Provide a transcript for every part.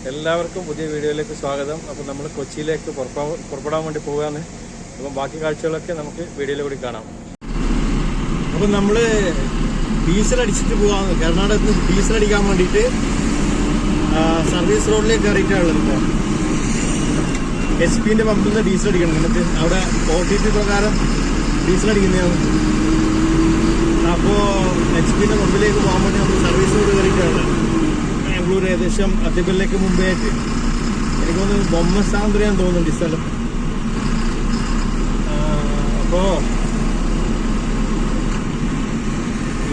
എല്ലാവർക്കും പുതിയ വീഡിയോയിലേക്ക് സ്വാഗതം. അപ്പോൾ നമ്മൾ കൊച്ചിയിലേക്ക് പുറപ്പെടാൻ വേണ്ടി പോവുകയാണ്. അപ്പം ബാക്കി കാഴ്ചകളൊക്കെ നമുക്ക് വീഡിയോയിൽ കൂടി കാണാം. അപ്പം നമ്മൾ ഡീസൽ അടിച്ചിട്ട് പോകാമെന്ന്, കർണാടകത്തിൽ നിന്ന് ഡീസൽ അടിക്കാൻ വേണ്ടിയിട്ട് സർവീസ് റോഡിലേക്ക് കയറിയിട്ടുള്ളത്. ഇപ്പോൾ HP-ൻ്റെ പമ്പിൽ നിന്ന് ഡീസൽ അടിക്കണം. എന്നിട്ട് അവിടെ OTP പ്രകാരം ഡീസൽ അടിക്കുന്നതാണ്. അപ്പോൾ HP-ൻ്റെ പമ്പിലേക്ക് പോകാൻ വേണ്ടി നമ്മൾ സർവീസ് റോഡ് കയറിയിട്ടുള്ളത്. ബാംഗ്ലൂർ ഏകദേശം അത്തിപ്പല്ലിലേക്ക് മുമ്പേ ആയിട്ട് എനിക്ക് തോന്നുന്നു ബൊമ്മസാന്ദ്രയാന്ന് തോന്നുന്നുണ്ട് ഈ സ്ഥലം. അപ്പോൾ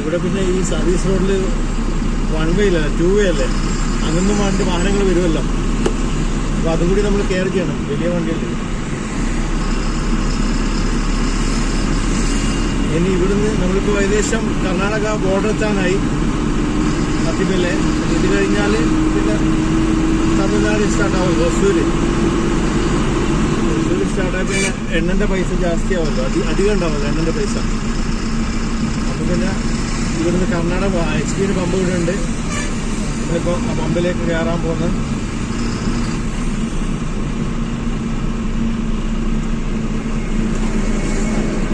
ഇവിടെ പിന്നെ ഈ സർവീസ് റോഡിൽ 1 വേ അല്ല 2 വേ അല്ലേ, അങ്ങൊന്നും വേണ്ടി വാഹനങ്ങൾ വരുമല്ലോ. അപ്പോൾ അതും കൂടി നമ്മൾ കെയർ ചെയ്യണം. വലിയ വണ്ടിയല്ലേ. ഇനി ഇവിടുന്ന് നമ്മളിപ്പോൾ ഏകദേശം കർണാടക ബോർഡർ എത്താനായി. അത്തിപ്പല്ലെ ഇത് കഴിഞ്ഞാൽ പിന്നെ തമിഴ്നാട് സ്റ്റാർട്ടാവും. ഹൊസൂര് സ്റ്റാർട്ടായി പിന്നെ എണ്ണൻ്റെ പൈസ ജാസ്തിയാവുമല്ലോ, അധികം ഉണ്ടാവുമല്ലോ എണ്ണൻ്റെ പൈസ. അപ്പോൾ പിന്നെ ഇവിടുന്ന് കർണാടക HP-ൻ്റെ പമ്പ് ഇവിടെ ഉണ്ട്. ഇപ്പോൾ ആ പമ്പിലേക്ക് കയറാൻ പോകുന്നത്.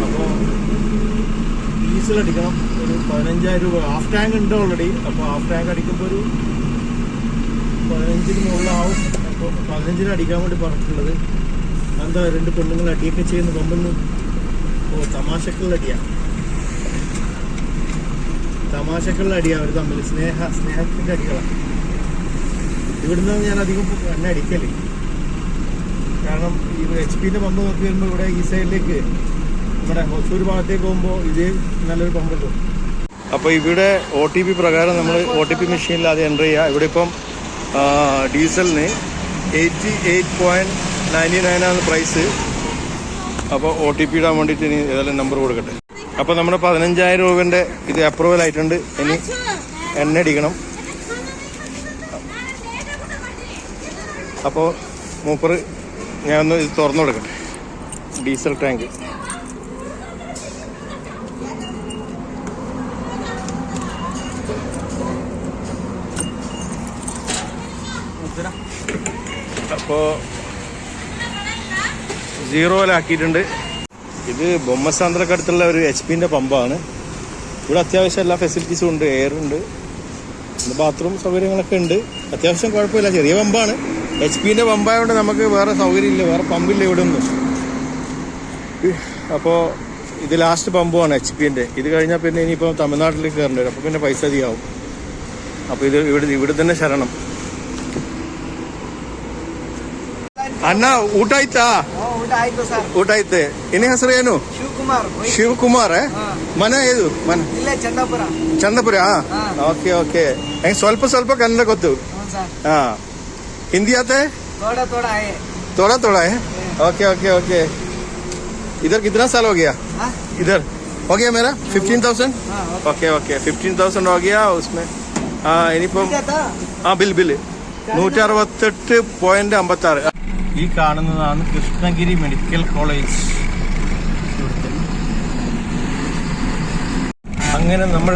അപ്പോൾ ഡീസൽ അടിക്കണം. ഒരു 15,000 രൂപ. ഹാഫ് ടാങ്ക് ഉണ്ട് ഓൾറെഡി. അപ്പോൾ ഹാഫ് ടാങ്ക് അടിക്കുമ്പോൾ ഒരു 15-ന് മുകളിലാവും. അപ്പോൾ 15-ന് അടിക്കാൻ വേണ്ടി പറഞ്ഞിട്ടുള്ളത്. എന്താ 2 പെണ്ണുങ്ങൾ അടിയൊക്കെ ചെയ്യുന്ന പമ്പെന്ന്. തമാശക്കുള്ള അടിയാണ്, തമാശക്കുള്ള അടിയാണ് അവർ തമ്മിൽ. സ്നേഹത്തിൻ്റെ അടികളാണ്. ഇവിടുന്ന് ഞാൻ അധികം എണ്ണ അടിക്കല്. കാരണം ഈ HP-ൻ്റെ പമ്പ് നോക്കി വരുമ്പോൾ ഇവിടെ ഈ സൈഡിലേക്ക് നമ്മുടെ ഹൊസൂർ ഭാഗത്തേക്ക് പോകുമ്പോൾ ഇതേ നല്ലൊരു പമ്പ് കിട്ടും. അപ്പോൾ ഇവിടെ OTP പ്രകാരം നമ്മൾ OTP മെഷീനിൽ അത് എൻ്റർ ചെയ്യുക. ഇവിടെ ഇപ്പം ഡീസലിന് 88.99 ആണ് പ്രൈസ്. അപ്പോൾ OTP ഇടാൻ വേണ്ടിയിട്ട് ഇനി ഏതെങ്കിലും നമ്പർ കൊടുക്കട്ടെ. അപ്പോൾ നമ്മുടെ 15,000 രൂപേൻ്റെ ഇത് അപ്രൂവൽ ആയിട്ടുണ്ട്. ഇനി എണ്ണ അടിക്കണം. അപ്പോൾ മൂപ്പറ് ഞാനൊന്ന് ഇത് തുറന്നു കൊടുക്കട്ടെ. ഡീസൽ ടാങ്ക് അപ്പോൾ 0-ലാക്കിയിട്ടുണ്ട്. ഇത് ബൊമ്മസാന്ദ്രക്കടുത്തുള്ള ഒരു HP-ൻ്റെ പമ്പാണ്. ഇവിടെ അത്യാവശ്യം എല്ലാ ഫെസിലിറ്റീസും ഉണ്ട്. എയർ ഉണ്ട്, ബാത്റൂം സൗകര്യങ്ങളൊക്കെ ഉണ്ട്. അത്യാവശ്യം കുഴപ്പമില്ല. ചെറിയ പമ്പാണ്. HP-ൻ്റെ പമ്പായതുകൊണ്ട് നമുക്ക് വേറെ സൗകര്യമില്ല, വേറെ പമ്പില്ല ഇവിടെ ഒന്നും. അപ്പോൾ ഇത് ലാസ്റ്റ് പമ്പുമാണ് HP-ൻ്റെ. ഇത് കഴിഞ്ഞാൽ പിന്നെ ഇനിയിപ്പോൾ തമിഴ്നാട്ടിലേക്ക് കയറേണ്ടി വരും. അപ്പോൾ പിന്നെ പൈസ അധികമാവും. അപ്പോൾ ഇത് ഇവിടെ തന്നെ ശരണം. ಅಣ್ಣ ಊಟ ಆಯ್ತಾ? ಊಟ ಐತೆ. ಇನ್ನ ಹೆಸರು ಏನು? ಶಿವಕುಮಾರ್. ಮನೆ ಇದು ಮನೆ ಚಂದಾಪುರ. Okay okay. ಹೆಂಗ್ ಸ್ವಲ್ಪ ಕನ್ನಡ ಗೊತ್ತು. ಹಾ, ಹಿಂದಿ ಆತೆ? थोड़ा थोड़ा है. Okay okay okay. इधर कितना साल हो गया? इधर हो गया मेरा 15,000. ओके ओके 15,000 हो गया उसमें. हाँ इनिപ്പം हाँ बिल 168.56. ഈ കാണുന്നതാണ് കൃഷ്ണഗിരി മെഡിക്കൽ കോളേജ്. അങ്ങനെ നമ്മൾ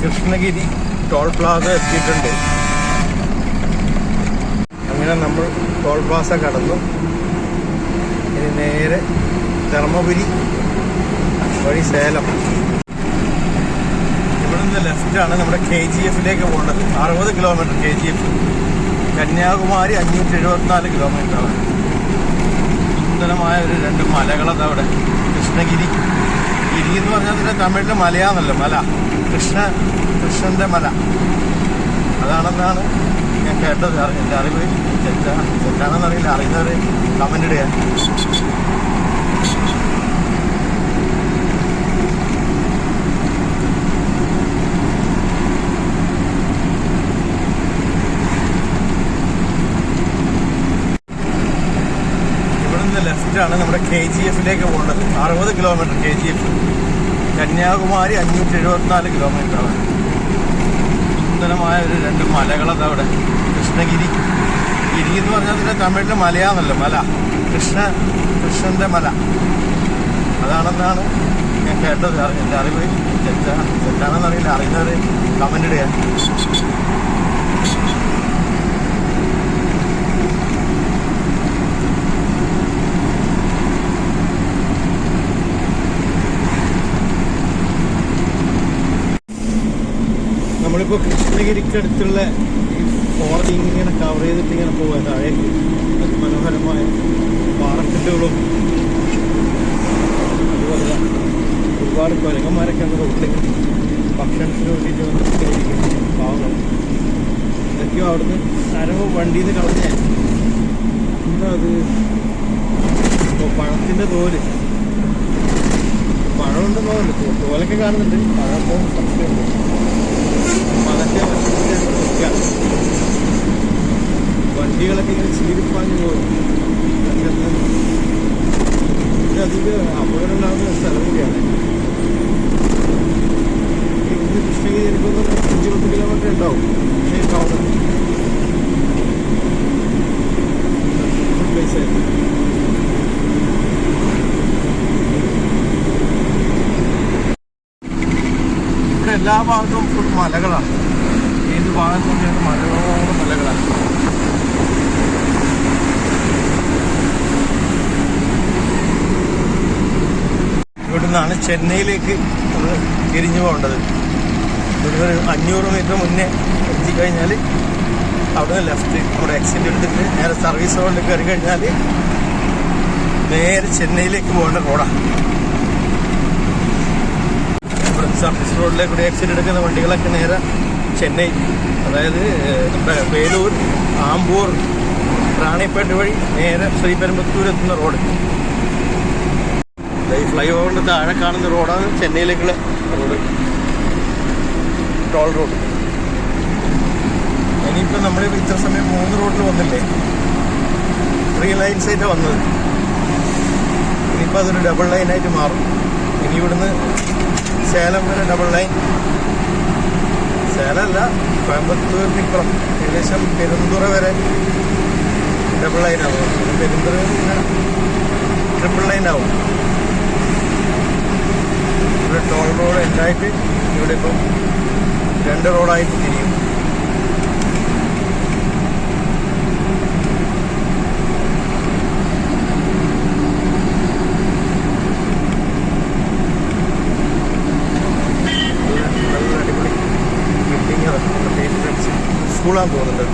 കൃഷ്ണഗിരി ടോൾ പ്ലാസ എത്തിയിട്ടുണ്ട്. അങ്ങനെ നമ്മൾ ടോൾ പ്ലാസ കടന്നു. ഇനി നേരെ ധർമ്മപുരി വഴി സേലം. ഇവിടെ നിന്ന് ലെഫ്റ്റാണ് നമ്മുടെ KGF-ലേക്ക് പോകേണ്ടത്. 60 കിലോമീറ്റർ KGF. കന്യാകുമാരി 574 കിലോമീറ്ററാണ്. സുന്ദരമായ ഒരു 2 മലകളത് അവിടെ. കൃഷ്ണഗിരി ഗിരി എന്ന് പറഞ്ഞാൽ തന്നെ തമിഴിലെ മലയാണല്ലോ. മല കൃഷ്ണൻ്റെ മല അതാണെന്നാണ് ഞാൻ കേട്ടത്. എൻ്റെ അറിവ് തെറ്റാണെന്നറിയില്ല. അറിയുന്നവർ കമൻ്റ് ഇടുക. ലെഫ്റ്റാണ് നമ്മുടെ KGF-ലേക്ക് പോകേണ്ടത്. 60 കിലോമീറ്റർ KGF. കന്യാകുമാരി 574 കിലോമീറ്ററാണ്. സുന്ദരമായ ഒരു 2 മലകളത് അവിടെ. കൃഷ്ണഗിരി എന്ന് പറഞ്ഞാൽ തന്നെ തമിഴിലെ മലയാണല്ലോ. മല കൃഷ്ണൻ്റെ മല അതാണെന്നാണ് ഞാൻ കേട്ടത്. എൻ്റെ അറിവ് തെറ്റാണെന്നറിയില്ല. അറിയുന്നവർ കമൻ്റ് ഇടുക. നമ്മളിപ്പോൾ കൃഷ്ണഗിരിക്കടുത്തുള്ള ഈ കോടതി ഇങ്ങനെ കവർ ചെയ്തിട്ട് ഇങ്ങനെ പോകാൻ താഴേക്ക് മനോഹരമായ പാറക്കെട്ടുകളും അതുപോലെ ഒരുപാട് കുരങ്ങന്മാരൊക്കെ ആണ് റോഡിൽ ഭക്ഷണത്തിന് വേണ്ടിയിട്ട് വന്നിരിക്കും പാവങ്ങൾ. ഇതൊക്കെയോ അവിടുന്ന് ആരോ വണ്ടിയിൽ നിന്ന് കളഞ്ഞേ എന്താ അത് പഴത്തിൻ്റെ തോല് പഴമുണ്ടെന്ന് തോന്നുന്നു. തോലൊക്കെ കാണുന്നുണ്ട്, പഴമൊക്കെ സംശയമുണ്ട്. അപ്പം അതൊക്കെ വണ്ടികളൊക്കെ ഇങ്ങനെ ചീരിപ്പാഞ്ഞു പോകും. ഇത് അധികം അപകടമുണ്ടാകുന്ന സ്ഥലം കൂടിയാണ്. ഇന്ന് കൃഷ്ണഗിരി എനിക്കൊന്ന് 5-10 കിലോമീറ്റർ ഉണ്ടാവും. പക്ഷേ ടൗൺ പ്ലേസ് ആയിരുന്നു. ഇവിടെ എല്ലാ ഭാഗത്തും ഫുൾ മലകളാണ്. ഏത് ഭാഗം നോക്കിയാലും മലകളോളം മലകളാണ്. ഇവിടെ നിന്നാണ് ചെന്നൈയിലേക്ക് നമ്മൾ തിരിഞ്ഞു പോകേണ്ടത്. ഒരു 500 മീറ്റർ മുന്നേ എത്തിക്കഴിഞ്ഞാൽ അവിടുന്ന് ലെഫ്റ്റ് നമ്മുടെ എക്സിറ്റ് എടുത്തിട്ട് നേരെ സർവീസ് റോഡിൽ കയറി കഴിഞ്ഞാൽ നേരെ ചെന്നൈയിലേക്ക് പോകേണ്ട റോഡാണ്. ഇവിടെ സർവീസ് റോഡിലേക്ക് കൂടി എക്സിറ്റ് എടുക്കുന്ന വണ്ടികളൊക്കെ നേരെ ചെന്നൈ, അതായത് നമ്മുടെ വേലൂർ, ആമ്പൂർ, റാണിപ്പേട്ട വഴി നേരെ ശ്രീപെരുമ്പത്തൂർ എത്തുന്ന റോഡ്. ഈ ഫ്ലൈ ഓവറിൻ്റെ താഴെ കാണുന്ന റോഡാണ് ചെന്നൈയിലേക്കുള്ള റോഡ്, ടോൾ റോഡ്. ഇനിയിപ്പോൾ നമ്മൾ ഇത്ര സമയം 3 റോഡിൽ വന്നില്ലേ, 3 ലൈൻസ് ആയിട്ടാണ് വന്നത്. ഇനിയിപ്പോൾ അതൊരു ഡബിൾ ലൈനായിട്ട് മാറും. ഇനി ഇവിടുന്ന് സേലം വരെ ഡബിൾ ലൈൻ, സേലമല്ല കോയമ്പത്തൂരിനിപ്പുറം ഏകദേശം പെരുന്തുറ വരെ ഡബിൾ ലൈനാവും. പെരുന്തുറ ട്രിപ്പിൾ ലൈനാവും. ഇവിടെ ടോൾ റോഡ് ഉണ്ടായിട്ട് ഇവിടെ ഇപ്പം 2 റോഡായിട്ട് തിരിയും. നല്ല അടിപൊളി ബിൽഡിങ് സ്കൂളാന്ന് തോന്നുന്നുണ്ട്,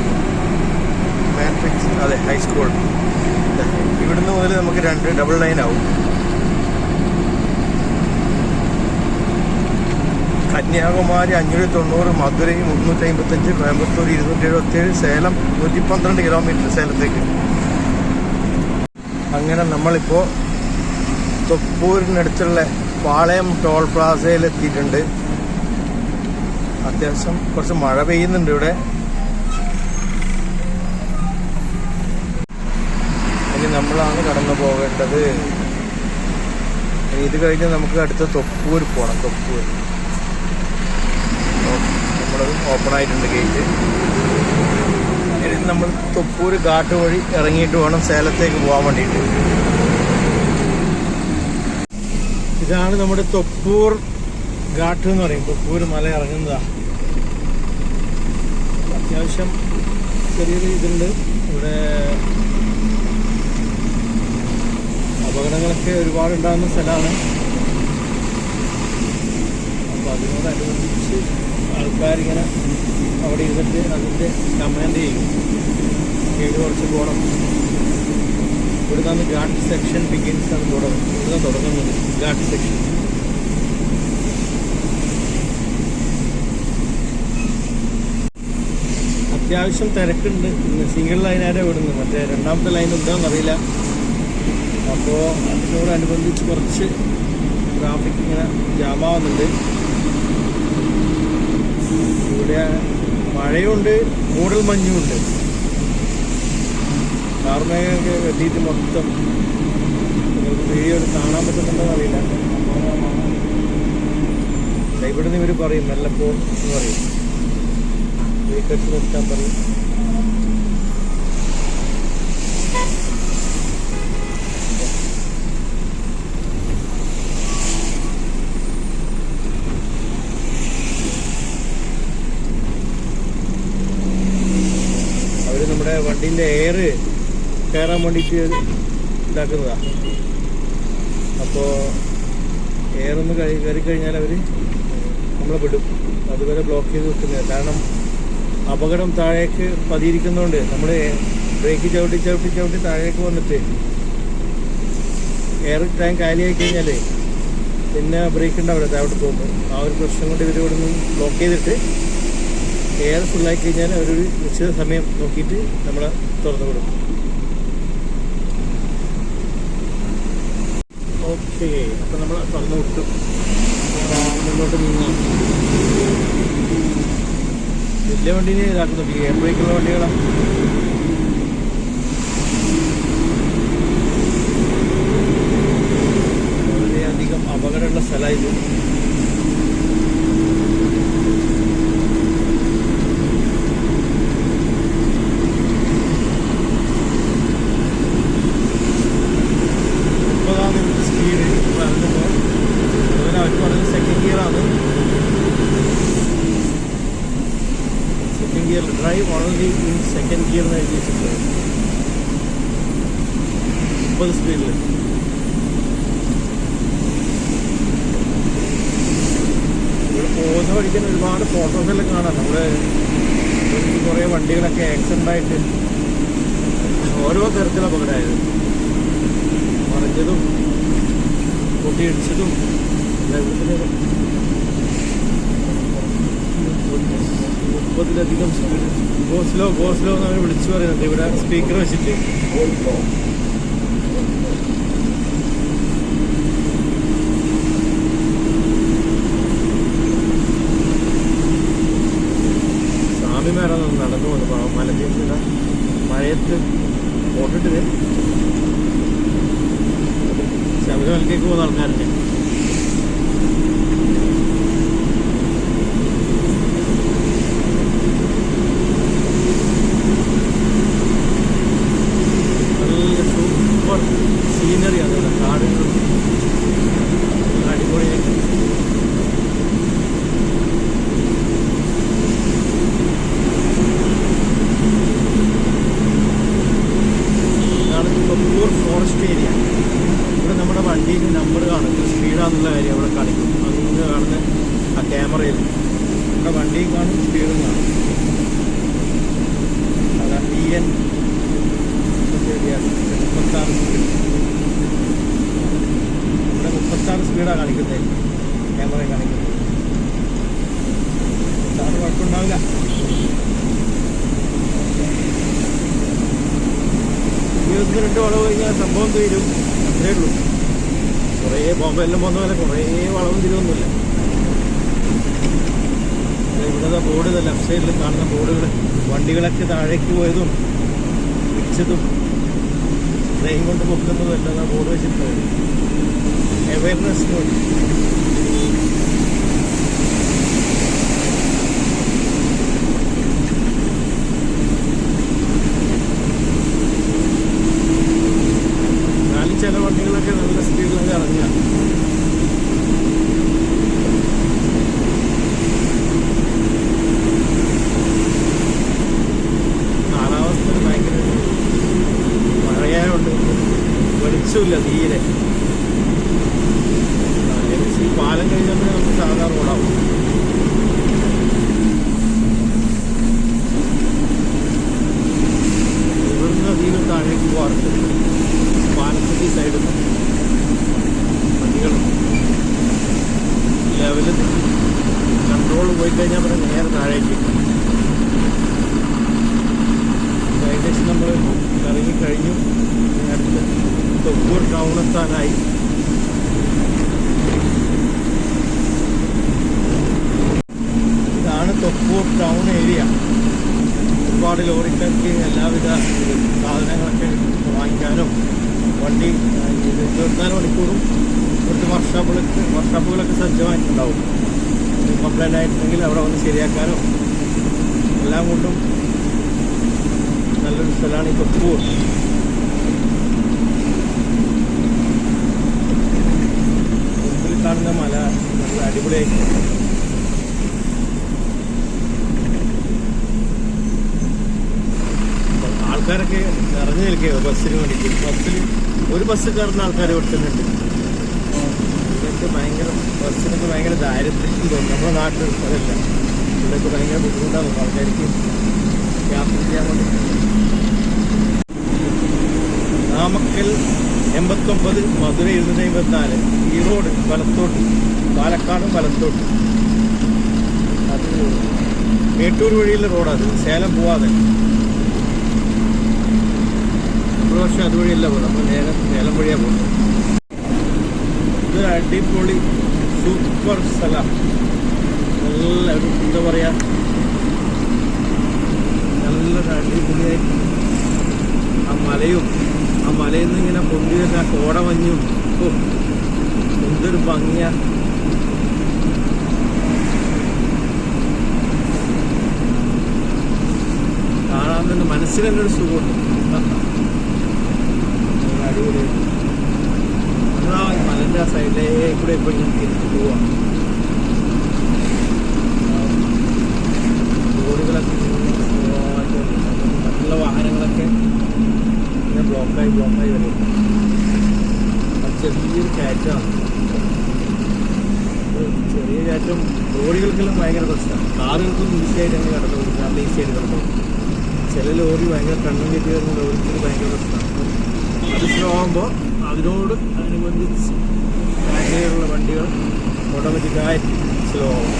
മാട്രിക്സ്, അതെ ഹൈസ്കൂൾ. ഇവിടുന്ന് മുതൽ നമുക്ക് 2 ഡബിൾ ലൈനാവും. കന്യാകുമാരി 590, മധുരൈ 355, കോയമ്പത്തൂർ 277, സേലം 112 കിലോമീറ്റർ സേലത്തേക്ക്. അങ്ങനെ നമ്മളിപ്പോൾ തൊപ്പൂരിനടുത്തുള്ള പാളയം ടോൾ പ്ലാസയിലെത്തിയിട്ടുണ്ട്. അത്യാവശ്യം കുറച്ച് മഴ പെയ്യുന്നുണ്ട് ഇവിടെ. ഇനി നമ്മളാണ് കടന്നു പോകേണ്ടത്. ഇത് കഴിഞ്ഞ് നമുക്ക് അടുത്ത തൊപ്പൂർ പോകണം. തൊപ്പൂർ നമ്മളത് ഓപ്പൺ ആയിട്ടുണ്ട് ഗേറ്റ്. ഇനി നമ്മൾ തൊപ്പൂർ ഘാട്ട് വഴി ഇറങ്ങിയിട്ട് വേണം സേലത്തേക്ക് പോകാൻ വേണ്ടിയിട്ട്. ഇതാണ് നമ്മുടെ തൊപ്പൂർ ഘാട്ട് എന്ന് പറയും. തൊപ്പൂർ മല ഇറങ്ങുന്നതാണ്. അത്യാവശ്യം ചെറിയൊരു ഇതുണ്ട് ഇവിടെ. അപകടങ്ങളൊക്കെ ഒരുപാടുണ്ടാകുന്ന സ്ഥലമാണ്. അപ്പോൾ അതിനോടനുബന്ധിച്ച് ആൾക്കാരിങ്ങനെ അവിടെ ഇരുന്നിട്ട് അതിൻ്റെ കമാൻഡ് ചെയ്യും. കേട് കുറച്ച് പോകണം. ഇവിടെ നിന്ന് ഘാട്ട് സെക്ഷൻ ബിഗിൻസ് ആണ് ഇവിടെ തുടങ്ങുന്നത്. ഘാട്ട് സെക്ഷൻ അത്യാവശ്യം തിരക്കുണ്ട്. സിംഗിൾ ലൈനാരെ വിടുന്നത്, മറ്റേ 2ാമത്തെ ലൈൻ ഉണ്ടോയെന്നറിയില്ല. അപ്പോൾ അതിനോടനുബന്ധിച്ച് കുറച്ച് ട്രാഫിക് ഇങ്ങനെ ജാമാവുന്നുണ്ട്. ഇവിടെ മഴയുണ്ട്, മൂടൽ മഞ്ഞുമുണ്ട്. കാർമേഘമൊക്കെ വെട്ടിയിട്ട് മൊത്തം നിങ്ങൾക്ക് വീഡിയോ കാണാൻ പറ്റുന്നുണ്ടെന്ന് അറിയില്ല. ഇവിടെ നിന്ന് ഇവർ പറയും മെല്ലപ്പോ എന്ന് പറയും, വീക്കറ്റ് നിർത്താൻ പറയും. അവർ നമ്മുടെ വണ്ടീൻ്റെ എയർ കയറാൻ വേണ്ടിയിട്ട് ഇതാക്കുന്നതാണ്. അപ്പോൾ എയർ ഒന്ന് കയറി കഴിഞ്ഞാൽ അവർ നമ്മളെ വിടും. അതുവരെ ബ്ലോക്ക് ചെയ്ത് വെക്കുന്നത്. കാരണം അപകടം താഴേക്ക് പതിയിരിക്കുന്നതുകൊണ്ട് നമ്മൾ ബ്രേക്ക് ചവിട്ടി ചവിട്ടി ചവിട്ടി താഴേക്ക് വന്നിട്ട് എയർ ടാങ്ക് കാലിയായി കഴിഞ്ഞാൽ പിന്നെ ബ്രേക്ക് ഉണ്ടാവില്ല താഴോട്ട് പോകുമ്പോൾ. ആ ഒരു പ്രശ്നം കൊണ്ട് ഇവർ ഇവിടെ നിന്ന് ബ്ലോക്ക് ചെയ്തിട്ട് എയർ ഫുള്ളായി കഴിഞ്ഞാൽ അവരൊരു നിശ്ചിത സമയം നോക്കിയിട്ട് നമ്മളെ തുറന്നു വിടും. ഓക്കെ, അപ്പം നമ്മൾ തുറന്നു വിട്ടു. മുന്നോട്ട് നീങ്ങാം. വലിയ വണ്ടീനെ ഇതാക്കുന്നു. എയർ ബ്രേക്കുള്ള വണ്ടികളാണ്. വളരെയധികം അപകടമുള്ള സ്ഥലമായത്. സ്പീഡ് പറഞ്ഞപ്പോൾ അവർക്ക് പറഞ്ഞത് സെക്കൻഡ് ഗിയറാണ്. Second gear drive only in second gear എന്ന് എഴുതി വെച്ചിട്ടുണ്ട്. 30 സ്പീഡിൽ. ഇവിടെ പോകുന്ന വഴിക്കാൻ ഒരുപാട് ഫോട്ടോസെല്ലാം കാണാം. നമ്മുടെ കുറേ വണ്ടികളൊക്കെ ആക്സിഡൻ്റ് ആയിട്ട് ഓരോ തരത്തിലുള്ള അപകടമായത്. മറിഞ്ഞതും പൊട്ടിയിടിച്ചതും 30-ലധികം സ്പീഡ്. ഗോസ്ലോ ഗോസ്ലോ എന്നാണ് വിളിച്ചു പറയുന്നത് ഇവിടെ സ്പീക്കർ വെച്ചിട്ട്. സ്വാമിമാരാണ് നടന്നു വന്നു മലഞ്ചേരി മഴയത്ത് പോട്ടിട്ട് ശബരിമലക്കേക്ക് പോകുന്ന ആൾക്കാരുണ്ട്. നല്ല സൂപ്പർ സീനറിയാണ് ഇവിടെ. കാടുകളും അടിപൊളിയായിട്ട്. ഇതാണ് തൊപ്പൂർ ഫോറസ്റ്റ് ഏരിയ. ഇവിടെ നമ്മുടെ വണ്ടിയിൽ നമ്പർ കാണും, സ്പീഡാന്നുള്ള കാര്യം അവിടെ കാണിക്കും. അങ്ങനെ കാണുന്ന ആ ക്യാമറയിൽ നമ്മുടെ വണ്ടിയും കാണും, സ്പീഡും കാണും. അതാ TN 36 സ്പീഡ്. ഇവിടെ 36 സ്പീഡാണ് കാണിക്കുന്നത്, ക്യാമറയിൽ കാണിക്കുന്നത്. 36 കുഴപ്പമുണ്ടാവില്ല. ഇരുപത്തി 2 വളവ് കഴിഞ്ഞാൽ സംഭവം തീരും. അത്രേ ഉള്ളൂ. കുറേ ബോംബെല്ലാം പോകുന്ന പോലെ കുറേ വളവും തിരിവൊന്നുമില്ല. ഇവിടെ ബോർഡ് ലെഫ്റ്റ് സൈഡിൽ കാണുന്ന ബോർഡുകൾ വണ്ടികളൊക്കെ താഴേക്ക് പോയതും പിടിച്ചതും ട്രെയിൻ കൊണ്ട് പൊക്കുന്നതും എല്ലാം ബോർഡ് വെച്ചിട്ടുണ്ട്. Awareness board. ചില വണ്ടികളൊക്കെ നല്ല സ്പീഡിലൊക്കെ ഇറങ്ങുക. കാലാവസ്ഥ ഭയങ്കര മഴയായോണ്ട് വെളിച്ചമില്ല തീരെ. ഈ പാലം കഴിഞ്ഞാൽ നമുക്ക് സാധാരണ റോഡാവും. ഇവിടുന്ന് അധികം താഴേക്ക് പോകാറുണ്ട്. പാലത്തിന്റെ സൈഡിൽ നിന്ന് വണ്ടികൾ ലെവലിൽ കൺട്രോൾ പോയി കഴിഞ്ഞാൽ ഇവിടെ നേരെ താഴേക്ക്. ഏകദേശം നമ്മൾ ഇറങ്ങിക്കഴിഞ്ഞു. അടുത്ത് തൊപ്പൂർ ടൗണെത്താനായി. ഇതാണ് തൊപ്പൂർ ടൗൺ ഏരിയ. ഒരുപാട് ലോറിക്കാർക്ക് എല്ലാവിധ സാധനങ്ങളൊക്കെ വാങ്ങിക്കാനും വണ്ടി 24 മണിക്കൂറും ഇവിടുത്തെ വർക്ക്ഷോപ്പുകളൊക്കെ സജ്ജമായിട്ടുണ്ടാവും. കംപ്ലൈൻ്റ് ആയിട്ടുണ്ടെങ്കിൽ അവിടെ വന്ന് ശരിയാക്കാനും എല്ലാം കൊണ്ടും നല്ലൊരു സ്ഥലമാണ് ഈ തൊപ്പൂർ. മുമ്പിൽ കാണുന്ന മല നല്ല അടിപൊളിയായിട്ട്. ആൾക്കാരൊക്കെ നിറഞ്ഞു നിൽക്കുകയോ ബസ്സിന് വേണ്ടിയിട്ട്. ഒരു ബസ് കയറുന്ന ആൾക്കാർ ഇവിടെ തന്നെ ഉണ്ട്. ഇവിടെയൊക്കെ ഭയങ്കര ബസ്സിനൊക്കെ ഭയങ്കര ദാരിദ്ര്യം തോന്നും. നമ്മുടെ നാട്ടിൽ അതല്ല, ഇവിടെയൊക്കെ ഭയങ്കര ബുദ്ധിമുട്ടാണ് ആൾക്കാർക്ക് യാത്ര ചെയ്യാൻ വേണ്ടി. നാമക്കൽ 89, മധുര 254, ഈറോഡ് വലത്തോട്ട്, പാലക്കാടും വലത്തോട്ട്. അത് മേട്ടൂർ വഴിയുള്ള റോഡത്, സേലം പോവാതെ. ഒരു വർഷം അതുവഴിയല്ല പോകുന്നത്, നമ്മൾ നേരെ സേലം വഴിയാണ് പോകുന്നത്. ഇതൊരു അടിപൊളി സൂപ്പർ സ്ഥലം. നല്ല ഒരു എന്താ പറയുക, നല്ലൊരു അടിപൊളിയായിട്ട് ആ മലയും ആ മലയിൽ നിന്ന് ഇങ്ങനെ പൊന്തി വരുന്ന ആ കോടമഞ്ഞും എന്തൊരു ഭംഗിയാ. കാണാൻ തന്നെ മനസ്സിന് തന്നെ ഒരു സുഖമുണ്ട്. അടിപൊളി നമ്മളാ മലൻ്റെ ആ സൈഡിലേ കൂടെ ഇപ്പോൾ ഇങ്ങനെ തിരിച്ചു പോവാം. റോഡുകളൊക്കെ മറ്റുള്ള വാഹനങ്ങളൊക്കെ ഇങ്ങനെ ബ്ലോക്കായി വരും. അത് ചെറിയൊരു കയറ്റമാണ്, ചെറിയ കയറ്റം. ലോറികൾക്കെല്ലാം ഭയങ്കര പ്രശ്നമാണ്. കാറുകൾക്കൊന്നും ഈസിയായിട്ട് അങ്ങനെ കടന്നു പോകും, നല്ല ഈസിയായിട്ട് കടന്നു പോകും. ചില ലോറി ഭയങ്കര കണ്ണും കെട്ടി വരുന്ന ലോറിക്ക് ഭയങ്കര പ്രശ്നമാണ്. അത് സ്ലോ ആകുമ്പോൾ അതിനോട് അനുബന്ധിച്ച് ബാക്കിലുള്ള വണ്ടികൾ ഓട്ടോമാറ്റിക്കായിട്ട് സ്ലോ ആവും.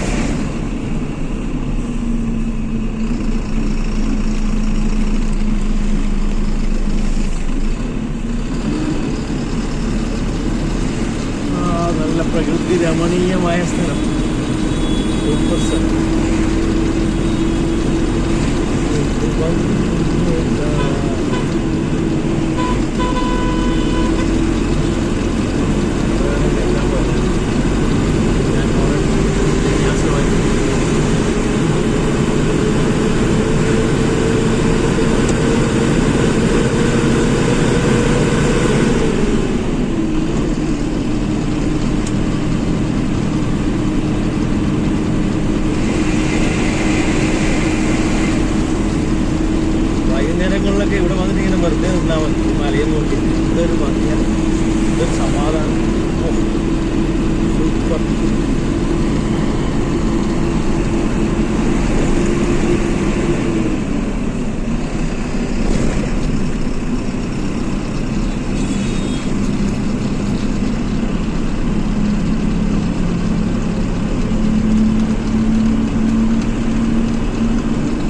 നല്ല പ്രകൃതി രമണീയമായ സ്ഥലം, സൂപ്പർ സ്ഥലം. വൈകുന്നേരങ്ങളിലൊക്കെ ഇവിടെ വന്നിട്ട് ഇങ്ങനെ വെറുതെ നിന്നാൽ മതി, മലയെ നോക്കി. ഇതൊരു ഭംഗിയാണ്, ഇതൊരു സമാധാനം. സൂപ്പർ.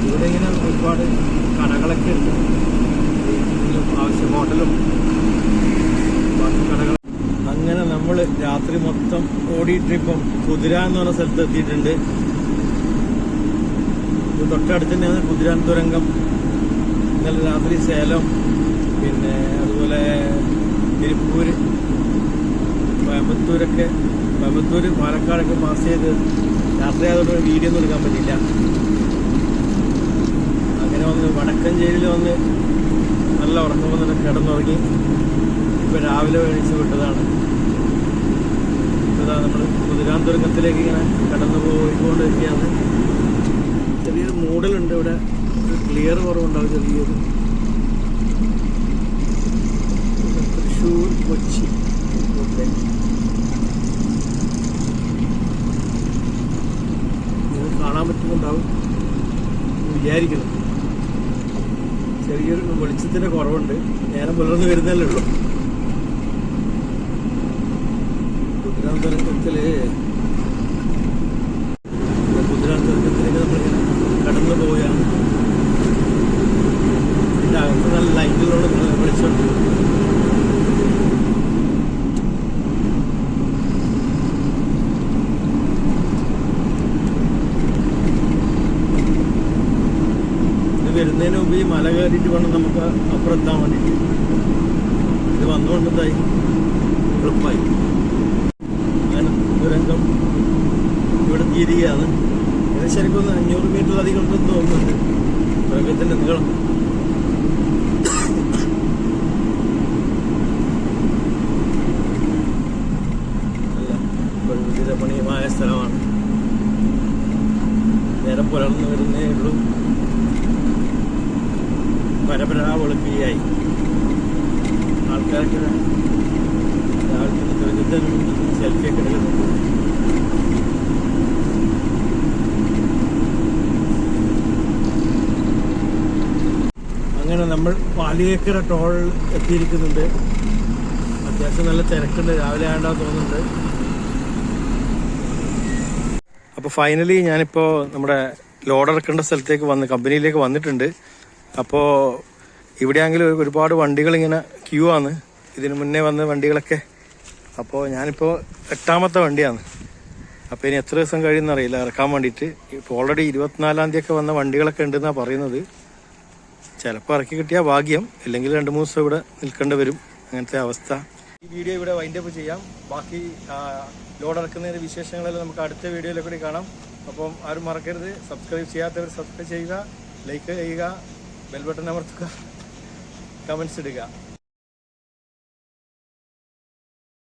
ഇവിടെ ഇങ്ങനെ ഒരുപാട് കടകളൊക്കെ ഉണ്ട്, ആവശ്യം ഹോട്ടലും ബാക്കി കടകൾ. അങ്ങനെ നമ്മൾ രാത്രി മൊത്തം ഓടിയിട്ടിപ്പം കുതിര എന്ന് പറഞ്ഞ സ്ഥലത്ത് എത്തിയിട്ടുണ്ട്. ഇത് തൊട്ടടുത്ത് തന്നെയാണ് കുതിരാൻ തുരങ്കം. ഇന്നലെ രാത്രി സേലം, പിന്നെ അതുപോലെ തിരുപ്പൂർ, കോയമ്പത്തൂർ, പാലക്കാടൊക്കെ പാസ് ചെയ്ത് രാത്രി ആയതുകൊണ്ട് വീഡിയോ ഒന്നും എടുക്കാൻ പറ്റില്ല. അങ്ങനെ വന്ന് വടക്കഞ്ചേരിയിൽ വന്ന് നല്ല ഉറക്കം വന്നിട്ട് കിടന്നുറങ്ങി. ഇപ്പം രാവിലെ എണീച്ച് വിട്ടതാണ്. ഇതാ നമ്മൾ കുതിരാന്തുരങ്കത്തിലേക്ക് ഇങ്ങനെ കടന്നു പോയിക്കൊണ്ടിരിക്കുകയാണ്. ചെറിയൊരു മൂടലുണ്ട് ഇവിടെ, ക്ലിയർ കുറവുണ്ടാവും ചെറിയൊരു. തൃശ്ശൂർ കൊച്ചി നിങ്ങൾ കാണാൻ പറ്റുന്നുണ്ടാവും വിചാരിക്കണം. ചെറിയൊരു വെളിച്ചത്തിൻ്റെ കുറവുണ്ട്, നേരം പുലർന്ന് വരുന്നല്ലേ ഉള്ളൂ. കുതിരാന്തരത്തിലേക്ക് നമ്മളിങ്ങനെ കടന്നു പോവുകയാണ്. ഇതിൻ്റെ അകത്ത് നല്ല ലൈറ്റുകളോട് വെളിച്ചമുണ്ട്. വരുന്നതിന് മുമ്പ് ഈ മല കയറിയിട്ട് വേണം നമുക്ക് അപ്പുറത്താൻ വേണ്ടിയിട്ട്. ഇത് വന്നുകൊണ്ടെന്തായി എളുപ്പമായി. അങ്ങനെ തുരങ്കം ഇവിടെ തീരുകയാണ്. ഇത് ശരിക്കും 500 മീറ്ററിലധികം ഉണ്ടെന്ന് തോന്നുന്നുണ്ട് തുരങ്കത്തിൻ്റെ നീളം. നല്ല പ്രകൃതി രമണീയമായ സ്ഥലമാണ്. നേരം പുലർന്നു വരുന്നേ ഉള്ളൂ. പരപരാ വെളുപ്പിയായി. ആൾക്കാർക്ക് രാവിലത്തെ അങ്ങനത്തെ സെൽഫിയൊക്കെ എടുക്കുന്നുണ്ട്. അങ്ങനെ നമ്മൾ പാലിയേക്കര ടോൾ എത്തിയിരിക്കുന്നുണ്ട്. അത്യാവശ്യം നല്ല തിരക്കുണ്ട്, രാവിലെ ആണ്ടാ തോന്നുന്നുണ്ട്. അപ്പോൾ ഫൈനലി ഞാനിപ്പോൾ നമ്മുടെ ലോഡ് ഇറക്കേണ്ട സ്ഥലത്തേക്ക് കമ്പനിയിലേക്ക് വന്നിട്ടുണ്ട്. അപ്പോൾ ഇവിടെയാണെങ്കിലും ഒരുപാട് വണ്ടികൾ ഇങ്ങനെ ക്യൂ ആണ്, ഇതിന് മുന്നേ വന്ന വണ്ടികളൊക്കെ. അപ്പോൾ ഞാനിപ്പോൾ 8ാമത്തെ വണ്ടിയാണ്. അപ്പോൾ ഇനി എത്ര ദിവസം കഴിയുമെന്നറിയില്ല ഇറക്കാൻ വേണ്ടിയിട്ട്. ഇപ്പോൾ ഓൾറെഡി 24-ാം തീയതി ഒക്കെ വന്ന വണ്ടികളൊക്കെ ഉണ്ടെന്നാണ് പറയുന്നത്. ചിലപ്പോൾ ഇറക്കി കിട്ടിയാൽ ഭാഗ്യം, ഇല്ലെങ്കിൽ 2-3 ദിവസം ഇവിടെ നിൽക്കേണ്ടി വരും. അങ്ങനത്തെ അവസ്ഥ. ഈ വീഡിയോ ഇവിടെ വൈൻഡപ്പ് ചെയ്യാം. ബാക്കി ലോഡ് ഇറക്കുന്നതിൻ്റെ വിശേഷങ്ങളെല്ലാം നമുക്ക് അടുത്ത വീഡിയോയിൽ കൂടി കാണാം. അപ്പം ആരും മറക്കരുത്, സബ്സ്ക്രൈബ് ചെയ്യാത്തവർ സബ്സ്ക്രൈബ് ചെയ്യുക, ലൈക്ക് ചെയ്യുക, ബെൽ ബട്ടൺ അമർത്തുക, കമൻസ് ഇടുക.